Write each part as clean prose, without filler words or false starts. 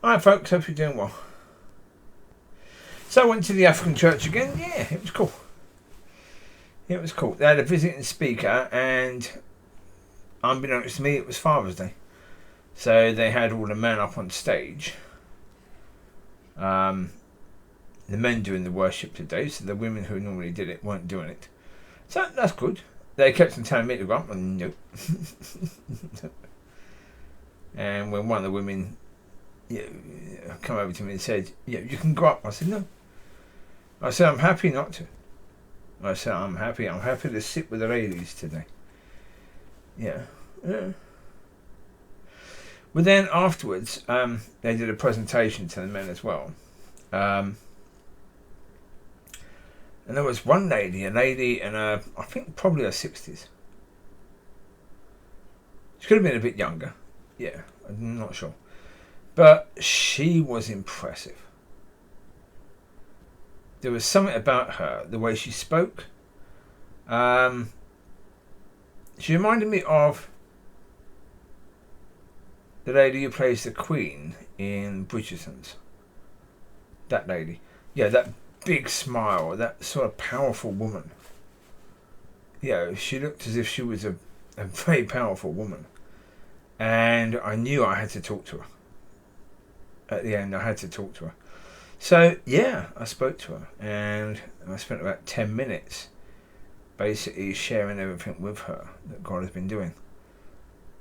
Hi folks, hope you're doing well. So I went to the African church again. Yeah, it was cool. It was cool. They had a visiting speaker, and unbeknownst to me, it was Father's Day. So they had all the men up on stage. The men doing the worship today, so the women who normally did it weren't doing it. So that's good. They kept on telling me to go up, and nope. And when one of the women come over to me and said, you can go up. I said, no. I said, I'm happy not to. I said, I'm happy to sit with the ladies today. Yeah. But then afterwards, they did a presentation to the men as well. And there was one lady, in I think probably her 60s. She could have been a bit younger. Yeah, I'm not sure. But she was impressive. There was something about her, the way she spoke. She reminded me of the lady who plays the Queen in Bridgerton's. That lady. Yeah, that big smile, that sort of powerful woman. Yeah, she looked as if she was a very powerful woman. And I knew I had to talk to her. At the end, I had to talk to her. So, yeah, I spoke to her. And I spent about 10 minutes basically sharing everything with her that God has been doing.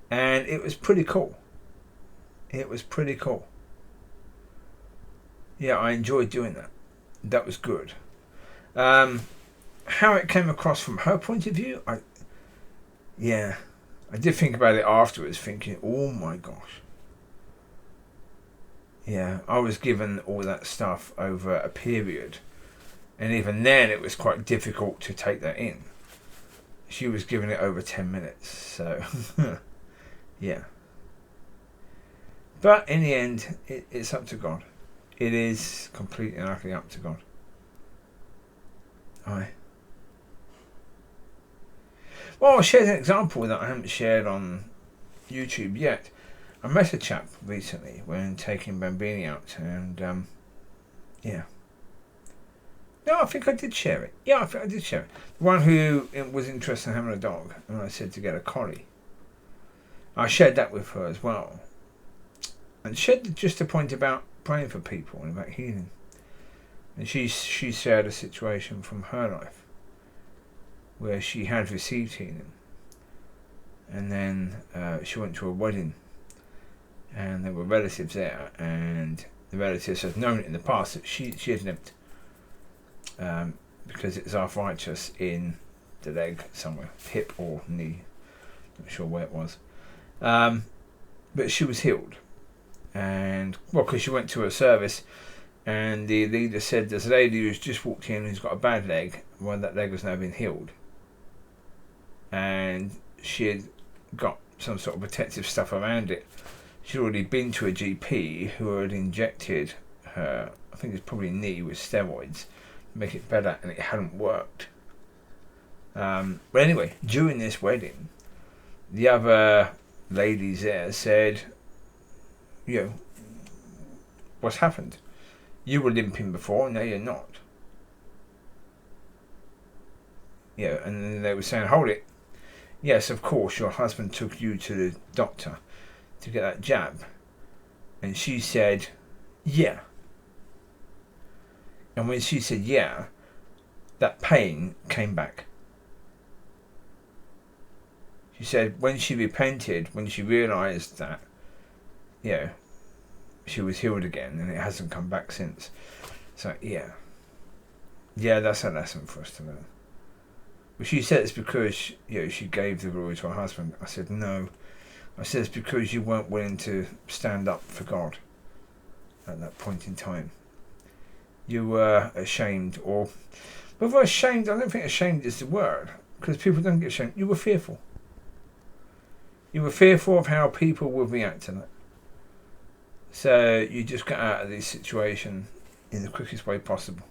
And it was pretty cool. It was pretty cool. Yeah, I enjoyed doing that. That was good. How it came across from her point of view, I did think about it afterwards, thinking, oh my gosh. Yeah, I was given all that stuff over a period. And even then, it was quite difficult to take that in. She was giving it over 10 minutes. So, yeah. But in the end, it's up to God. It is completely and utterly up to God. Aye. Well, I'll share an example that I haven't shared on YouTube yet. I met a chap recently when taking Bambini out, and yeah. No, I think I did share it. Yeah, I think I did share it. The one who was interested in having a dog, and I said to get a collie. I shared that with her as well. And shared just a point about praying for people and about healing. And she shared a situation from her life where she had received healing. And then she went to a wedding. And there were relatives there, and the relatives had known in the past that she had limped because it was arthritis in the leg somewhere, hip or knee, not sure where it was, but she was healed. And well, because she went to a service, and the leader said there's a lady who's just walked in who's got a bad leg, well, that leg has now been healed, and she had got some sort of protective stuff around it. She'd already been to a GP who had injected her, I think it's probably knee, with steroids to make it better, and it hadn't worked. But anyway, during this wedding, the other ladies there said, what's happened? You were limping before, now you're not. And then they were saying, hold it. Yes, of course, your husband took you to the doctor to get that jab. And she said, yeah. And when she said yeah, that pain came back. She said when she repented, when she realised that, she was healed again, and it hasn't come back since. So, yeah, that's a lesson for us to learn. But she said it's because, she gave the glory to her husband. I said, no. I said, it's because you weren't willing to stand up for God at that point in time. You were ashamed, or whether ashamed, I don't think ashamed is the word, because people don't get ashamed. You were fearful. You were fearful of how people would react to that. So you just got out of this situation in the quickest way possible.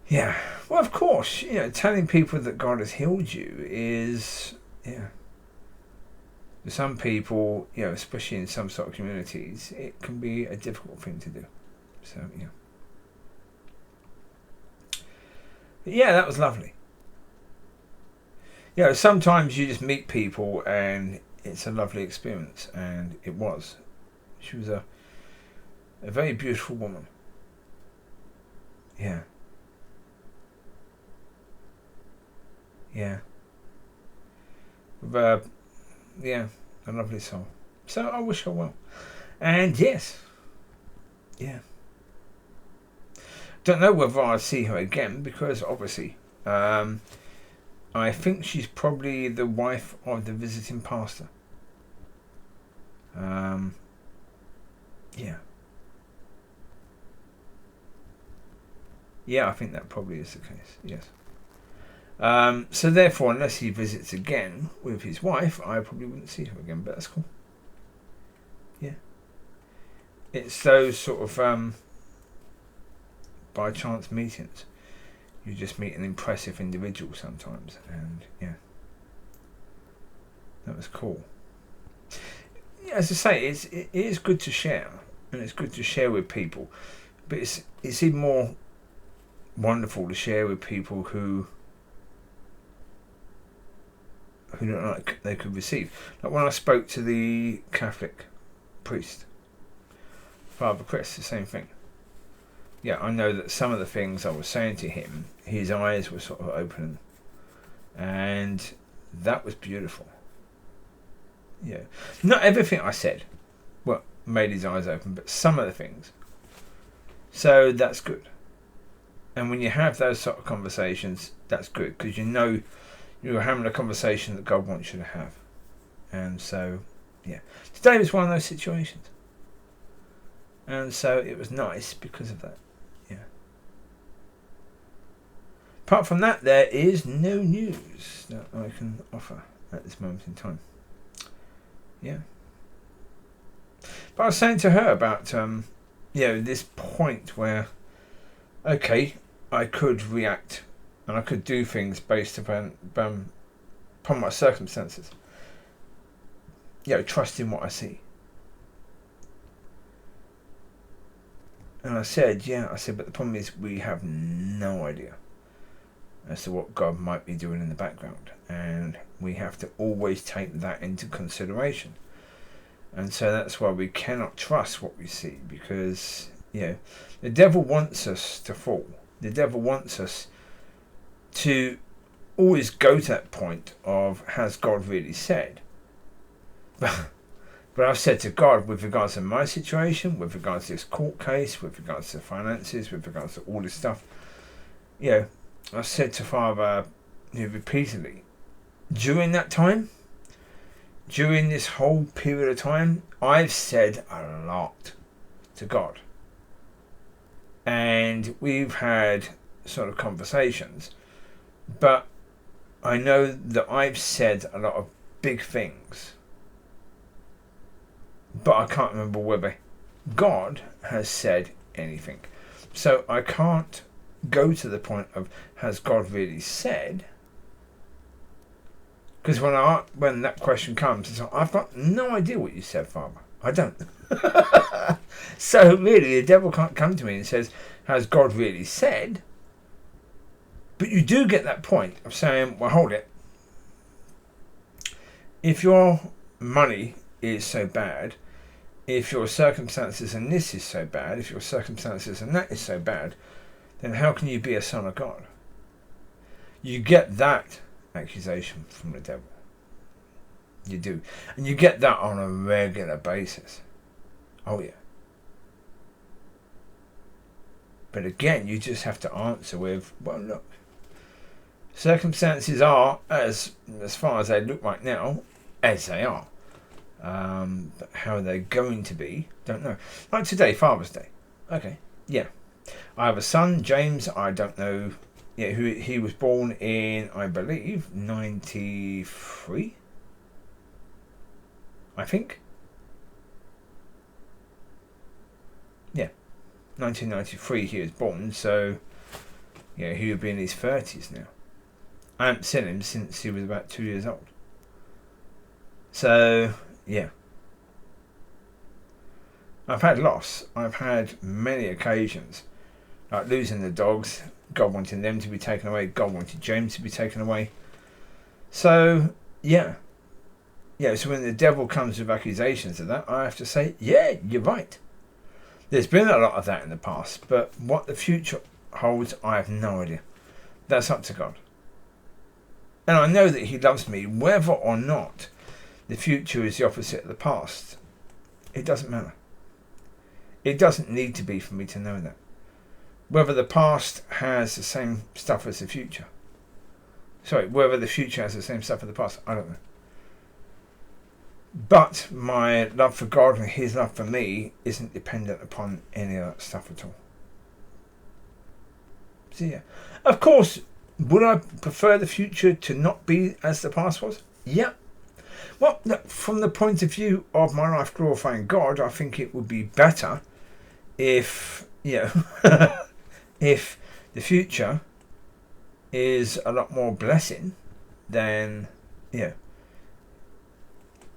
Yeah. Well, of course, telling people that God has healed you is, For some people, especially in some sort of communities, it can be a difficult thing to do. So, yeah. But yeah, that was lovely. Sometimes you just meet people and it's a lovely experience, and it was. She was a very beautiful woman. Yeah. Yeah. With a lovely soul. So I wish her well. And yes. Yeah. Don't know whether I'll see her again, because obviously I think she's probably the wife of the visiting pastor. Yeah. Yeah, I think that probably is the case, yes. So therefore, unless he visits again with his wife, I probably wouldn't see her again, but that's cool. Yeah. It's those sort of by chance meetings. You just meet an impressive individual sometimes, and yeah. That was cool. Yeah, as I say, it is good to share, and it's good to share with people, but it's even more wonderful to share with people who don't like they could receive. Like when I spoke to the Catholic priest, Father Chris, the same thing. Yeah, I know that some of the things I was saying to him, his eyes were sort of opening, and that was beautiful. Yeah, not everything I said, made his eyes open, but some of the things. So that's good. And when you have those sort of conversations, that's good, because you're having a conversation that God wants you to have. And so, yeah. Today was one of those situations. And so it was nice because of that. Yeah. Apart from that, there is no news that I can offer at this moment in time. Yeah. But I was saying to her about, this point where, okay, I could react and I could do things based upon my circumstances. Trust in what I see. And I said, but the problem is we have no idea as to what God might be doing in the background. And we have to always take that into consideration. And so that's why we cannot trust what we see, because, the devil wants us to fall. The devil wants us to always go to that point of, has God really said? But I've said to God, with regards to my situation, with regards to this court case, with regards to finances, with regards to all this stuff, I've said to Father repeatedly, during that time, during this whole period of time, I've said a lot to God. And we've had sort of conversations, but I know that I've said a lot of big things, but I can't remember whether God has said anything. So I can't go to the point of, has God really said? Because when that question comes, it's like, I've got no idea what you said, Father. I don't. So really, the devil can't come to me and says, has God really said? But you do get that point of saying, well, hold it. If your money is so bad, if your circumstances and this is so bad, if your circumstances and that is so bad, then how can you be a son of God? You get that accusation from the devil. You do. And you get that on a regular basis. Oh, yeah. But again, you just have to answer with, well, look, circumstances are, as far as they look right now, as they are. But how they're going to be, don't know. Like today, Father's Day. Okay, yeah. I have a son, James. I don't know who he was born in, I believe, 93, I think. Yeah, 1993 he was born, so he would be in his 30s now. I haven't seen him since he was about 2 years old. So, yeah. I've had loss. I've had many occasions, like losing the dogs, God wanting them to be taken away, God wanted James to be taken away. So, yeah. Yeah, so when the devil comes with accusations of that, I have to say, yeah, you're right. There's been a lot of that in the past, but what the future holds, I have no idea. That's up to God. And I know that He loves me, whether or not the future is the opposite of the past. It doesn't matter. It doesn't need to be for me to know that. Whether the past has the same stuff as the future. Sorry, whether the future has the same stuff as the past, I don't know. But my love for God and His love for me isn't dependent upon any of that stuff at all. So yeah. Of course, would I prefer the future to not be as the past was? Yeah. Well, look, from the point of view of my life glorifying God, I think it would be better if, if the future is a lot more blessing, then,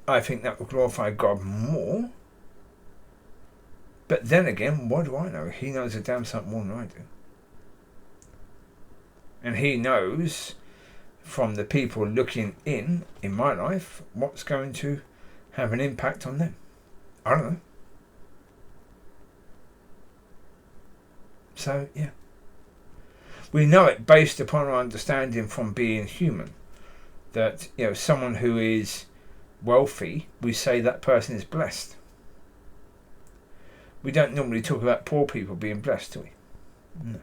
I think that will glorify God more. But then again, what do I know? He knows a damn sight more than I do. And He knows from the people looking in my life what's going to have an impact on them. I don't know. So, yeah. We know it based upon our understanding from being human. That, someone who is wealthy, we say that person is blessed. We don't normally talk about poor people being blessed, do we? No.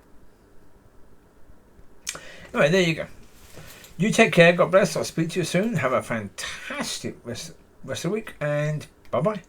Anyway, there you go. You take care. God bless. I'll speak to you soon. Have a fantastic rest of the week. And bye-bye.